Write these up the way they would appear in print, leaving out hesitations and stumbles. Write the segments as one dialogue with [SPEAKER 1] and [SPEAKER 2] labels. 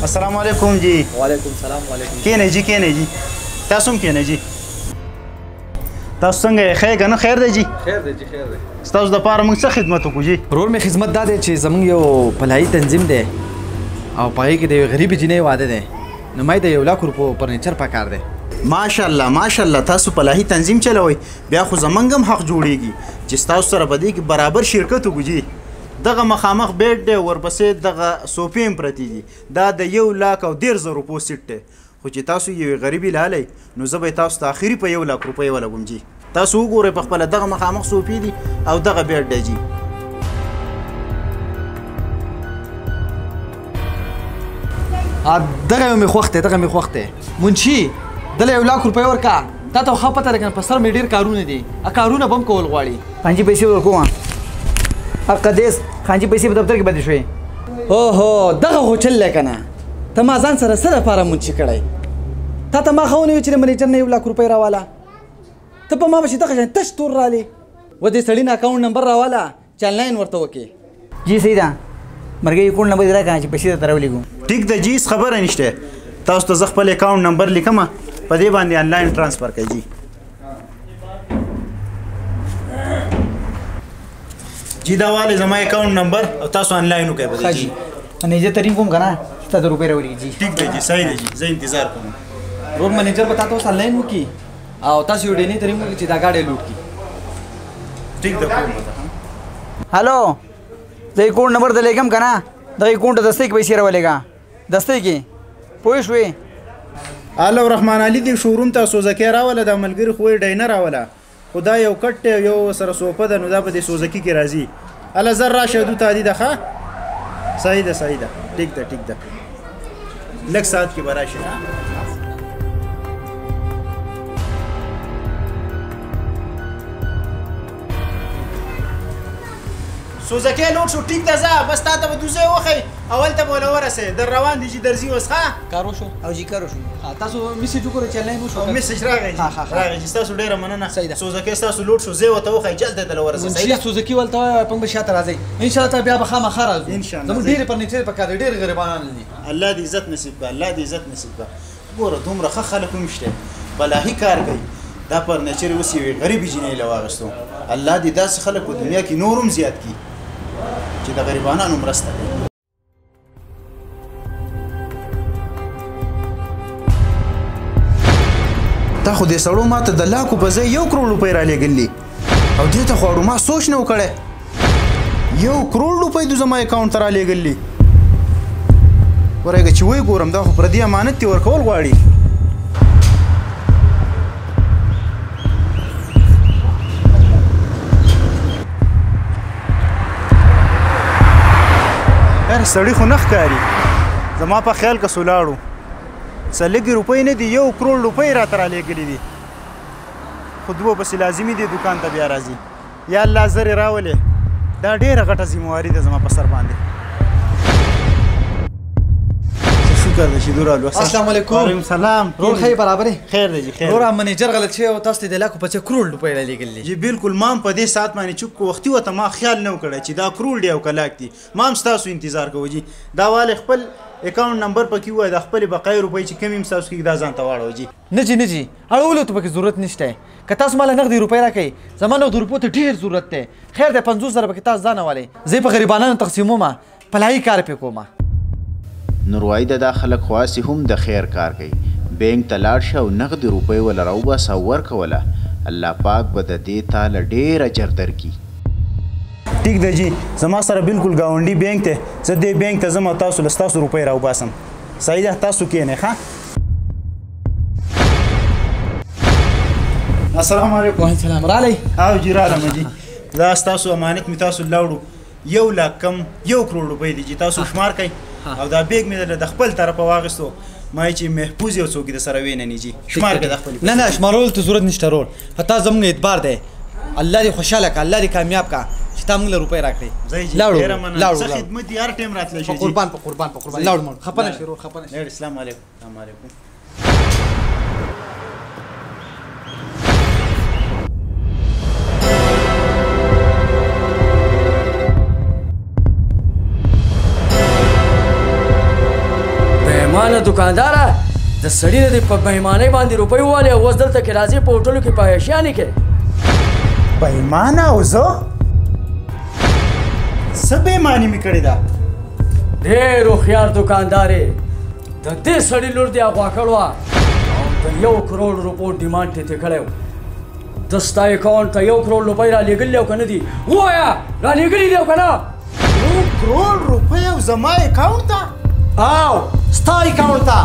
[SPEAKER 1] السلام علیکم جی.
[SPEAKER 2] وعلیکم سلام. وعلیکم.
[SPEAKER 1] کینې جی کینې جی. تاسو هم کینې جی. تاسو څنګه یې؟ ښه که نه؟ خیر دی جی.
[SPEAKER 2] خیر دی جی. خیر دی.
[SPEAKER 1] ستاسو دپاره موږ څه خدمت وکړو جی؟
[SPEAKER 2] ورور مې خدمت دا دی چې زموږ یو فلاحي تنظیم دی او په هغې کې د یوې غریبې جینۍ واده دی، نو ما یې د 1 لک روپو فرنیچر پکار دی.
[SPEAKER 1] ماشاءالله ماشاءالله، تاسو فلاحي تنظیم چلوئ، بیا خو زمونږ هم حق جوړیږي چې ستاسو سره په دې کې برابر شرکت وکړو جی. دغه مخامخ بیډ دی، ورپسې دغه صوفې هم پرتې دي، دا د 1,10,000 روپو سیټ دی. خو چې تاسو یوې غریبې لالئ نو زه به یې تاسو ته اخري په 1 لک روپۍ ولګوم جی. تاسو وګورئ په خپله دغه مخامخ صوفې دي او دغه بیډ دی جی.
[SPEAKER 2] دغه مې خوښ دی، دغه مې خوښ دی. منشي دله 1 لک روپۍ ورکړه. تا ته خو ښه پته ده که نه، په سر مې ډېر کارونه دي، کارونه به هم کول غواړي.
[SPEAKER 3] خانجي پیسې ورکوم. قدیس خانجي پیسې په دفتر کې بدې شوې.
[SPEAKER 2] اوهو دغه خو چل دی که نه. ته ما ځان سره څه دپاره منشي کړی؟ تا ته ما ښه ونه ویل چې د منیجر نه 1 لک روپۍ راواله. ته په ما پسې دغه شان تش تور رالې. و دې سړي نه اکاونټ نمبر راواله چې آنلاین ورته وکړې.
[SPEAKER 3] جی صحیح ده. مرګي اکاونټ نمبر دې راکړه چې پیسې درته راولېږو.
[SPEAKER 1] ټیک ده جی، هېڅ خبره نشته. تاسو ته زه خپل اکاونټ نمبر لیکم، په دې باندې آنلاین ټرانسفر کړئ جی. جی دا والې زما اکاونټ نمبر او تاسو آنلاین وکړئ په دې جی.
[SPEAKER 3] منیجر ته رینګ کوم که نه، ستا د روپۍ راولېږي جی.
[SPEAKER 1] ټیک دی جی، صحیح دی جی، زه انتظار کوم.
[SPEAKER 2] ورور منیجر به تا ته اوس آنلاین وکړي او تاسو یو ډېنۍ ته رینګ وکړي چې دا ګاډی لوډ کړي.
[SPEAKER 1] ټیک ده کوم ده.
[SPEAKER 3] هلو، زه اکاونټ نمبر ته لیکم که نه، دغه اکاونټ ته دستۍ کې پیسې راولېږه. دستۍ کې پوه شوې؟
[SPEAKER 1] هلو رحمان علي دې شوروم ته سوزکۍ راوله، دا ملګري خو یې ډاینه راوله، خو دا یو کټ دی یو سره سوپه ده، نو دا په دې سوزکي کې راځي. هله زر راشه دو ته عادي ده. ښه صحیح ده صحیح ده، ټیک ده ټیک ده، لږ ساعت کې به راشي. سوزکۍ لوډ شو، ټیک ده. ځه بس تا ته به دوزی وښی، اول ته به ونه ورسې، در روان دي چې درځي اوس. ښه
[SPEAKER 2] کار وشو
[SPEAKER 3] او جی کار وشو.
[SPEAKER 2] تاسو میسج وکړئ چې آنلاین وشو.
[SPEAKER 1] میسج راغی راغی چې ستاسو ډېره مننه. سوزکۍ ستاسو لوډ شو، زه ورته وښی جلد دله ورسې. صحیح ده.
[SPEAKER 2] سوزکي ولته وایه پنګ به شاته راځئ انشاءالله. ته بیا به خامخا راځو.
[SPEAKER 1] انشاءالله.
[SPEAKER 2] زموږ ډېرې فرنیچر پکار دی، ډېر غریبانان دي.
[SPEAKER 1] الله دې عزت نصیب کړه، الله دې عزت نصیب کړه. ګوره دومره ښه خلک هم شته، فلاحي کار کوي. دا فرنیچر اوس یوې غریبې جینۍ له واخیستو. الله دې داسې خلک په دنیا کې نور هم زیات کړي چې د غریبانانو مرسته کوي. تا خو دې سړو ما ته د لاکو په ځای 1 کروڑ روپۍ رالېږلي او دې ته خو اړو ما سوچ نه و کړی. 1 کروڑ روپۍ دو زما اکاونټ ته رالېږلي. ورېږه چې ویې ګورم دا خو پردي امانت دې ورکول غواړي. یار سړي خو نه ښکاري، زما په خیال که سولاړو څه لږې روپۍ نه دي، 1 کروڑ روپۍ راته رالېږلي دي. خو دوه پسې لازمي دي دوکان ته بیا راځي. یا الله زر یې راولې، دا ډېره غټه ذمواري ده زما په سر باندې. شکر دی چې دور رالو.
[SPEAKER 2] السلام علیکم.
[SPEAKER 1] وعلیکم سلام.
[SPEAKER 2] رور ښه یې برابر یې؟
[SPEAKER 1] خیر دی جی خیر.
[SPEAKER 2] رور منیجر غلط شوی او تاسو ته د لاکو په 1 کروڑ روپۍ رالېږلي.
[SPEAKER 1] جی بالکل، ما هم په دې ساعت باندې چوپ کو، وختي ورته ما خیال نه و کړی چې دا کروڑ دی او که لاک دي. ما هم ستاسو انتظار کوو جی. دا والې خپل اکاونټ نمبر پکې ووایه، د خپلې بقایي روپۍ چې کم هم ستاسو کېږي دا ځان ته واړوه جی.
[SPEAKER 2] نه جی نه جی، اړولو ته پکې ضرورت نشته. که تاسو ماله نغدې روپۍ راکوئ، زما نغدو روپو ته ډېر ضرورت دی. خیر دی 50,000 پکې تاسو ځان والئ، زه یې په غریبانانو تقسیمومه، فلاحي کار پې کومه.
[SPEAKER 4] نوروایده دا خلک خواسي هم د خیر کار کوي. بینک ته لاړ شه او نغدې روپۍ وله راوباسه او ورکوله. الله پاک به د دې تاله ډېر اجر درکړي.
[SPEAKER 1] ټیک ده جی، زما سره بالکل ګاونډي بینک دی، زه دې بینک ته ځم او تاسو له ستاسو روپۍ راوباسم. صحیح ده، تاسو کښېنئ. ښه السلام علیکم.
[SPEAKER 2] وعلیکم السلام. رالی؟
[SPEAKER 1] او جی رالم جی. دا ستاسو امانت مې تاسو لاړو، 1 لک کم 1 کروڑ روپۍ دي جی. تاسو شمار کوئ او دا بیگ مې د خپل طرفه واخیستو. ما یې چې محفوظ یو څوک د سره ویننې جی. شمار کړه د خپل.
[SPEAKER 2] نه نه شمارولو ته ضرورت نشته رور، په تا زموږ اعتبار دی. الله دې خوشحاله کړه، الله دې کامیاب کړه چې تا موږ له روپۍ راکړې.
[SPEAKER 1] لاړو څه خدمت دي، هر ټایم راتلی شي.
[SPEAKER 2] قربان په قربان په قربان. لاړو مړ خفه نه شي رور، خفه نه شي.
[SPEAKER 1] السلام علیکم. السلام علیکم.
[SPEAKER 5] دکانداره د سړي نه دې په بېمانۍ باندې روپۍ ووالې او اوس دلته کې راځې په هوټلو کې په عیاشیانې کې
[SPEAKER 1] بېمانه او زه څه بېماني مې کړې ده
[SPEAKER 5] ډېر هوښیار دوکاندار یې د دې سړي لور دې اغوا کړې وه او د 1 کروڑ روپو ډیمانډ یې ترې کړی و د ستا اکاونټ ته 1 کروڑ روپۍ رالېږلي او که نه دي ووایه رالېږلي دي او که نه
[SPEAKER 1] 1 کروڑ روپۍ او زما اکاونټ ته
[SPEAKER 6] او ستا اکاونټ ته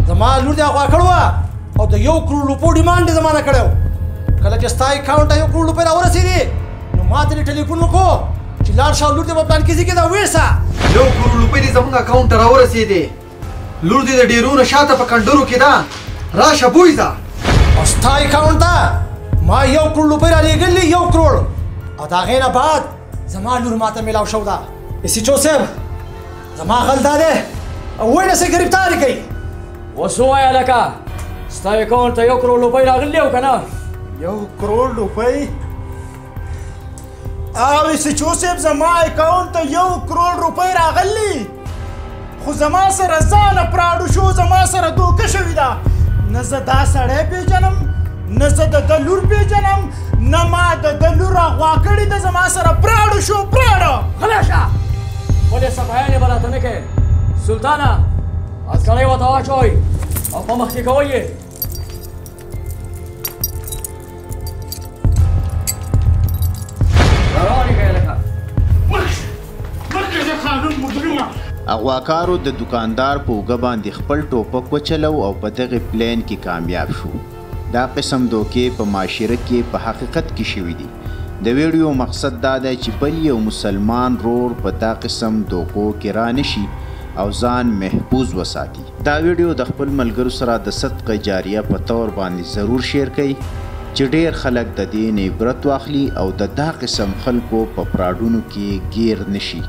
[SPEAKER 6] زما لور دې اغوا کړې وه او د 1 کروڑ روپو ډیمانډ یې زما نه کړی و کله چې ستا اکاونټ ته 1 کروڑ روپۍ راورسېدې نو ما ته دې ټلیفون وکړو چې لاړ شه لور دې په پلان کې ځي کې دا ویسه
[SPEAKER 2] 1 کروڑ روپۍ دې زموږ اکاونټ ته راورسېدې لور دې د ډېرونه شاته په کنډرو کې ده راشه بوځه
[SPEAKER 6] او ستا اکاونټ ته ما 1 کروڑ روپۍ رالېږلي 1 کروڑ او د هغې نه بعد زما لور ما ته میلاو شو ده ایس ایچ او صاحب زما غل دا دی او وایي نسې ګرفتار یې کوي
[SPEAKER 5] اوس ووایه لکه ستا اکاونټ ته 1 کروڑ روپۍ راغلي او که نه
[SPEAKER 1] 1 کروڑ روپۍ او ایس ایچ او صاحب زما اکاونټ ته 1 کروڑ روپۍ راغلي خو زما سره ځانه پراډو شو زما سره دوکه شوې ده نه زه دا سړی پیژنم نه زه د ده لور پیژنم نه ما د ده لور اغوا کړې ده زما سره پراډو شو پراډه
[SPEAKER 5] غلی شه ولې صفایانې به راته نه کوې سلطانه عسکرۍ ورته واچوئ او په مخ کې کوئ یې روانې کوې لکه
[SPEAKER 1] مخکې قانون مجرمه
[SPEAKER 4] اغواکارو د دکاندار په اوږه باندې خپل ټوپک وچلو او په دغه پلین کې کامیاب شو دا قسم دوکې په معاشره کې په حقیقت کې شوي دي د ویډیو مقصد دا دی چې بل یو مسلمان رور په دا قسم دوکو کې را نشي او ځان محفوظ وساتي دا ویډیو د خپل ملګرو سره د صدقه جاریه په طور باندې ضرور شیر کړئ چې ډېر خلک د دې نه عبرت واخلي او د دا قسم خلکو په پراډونو کې گیر نشي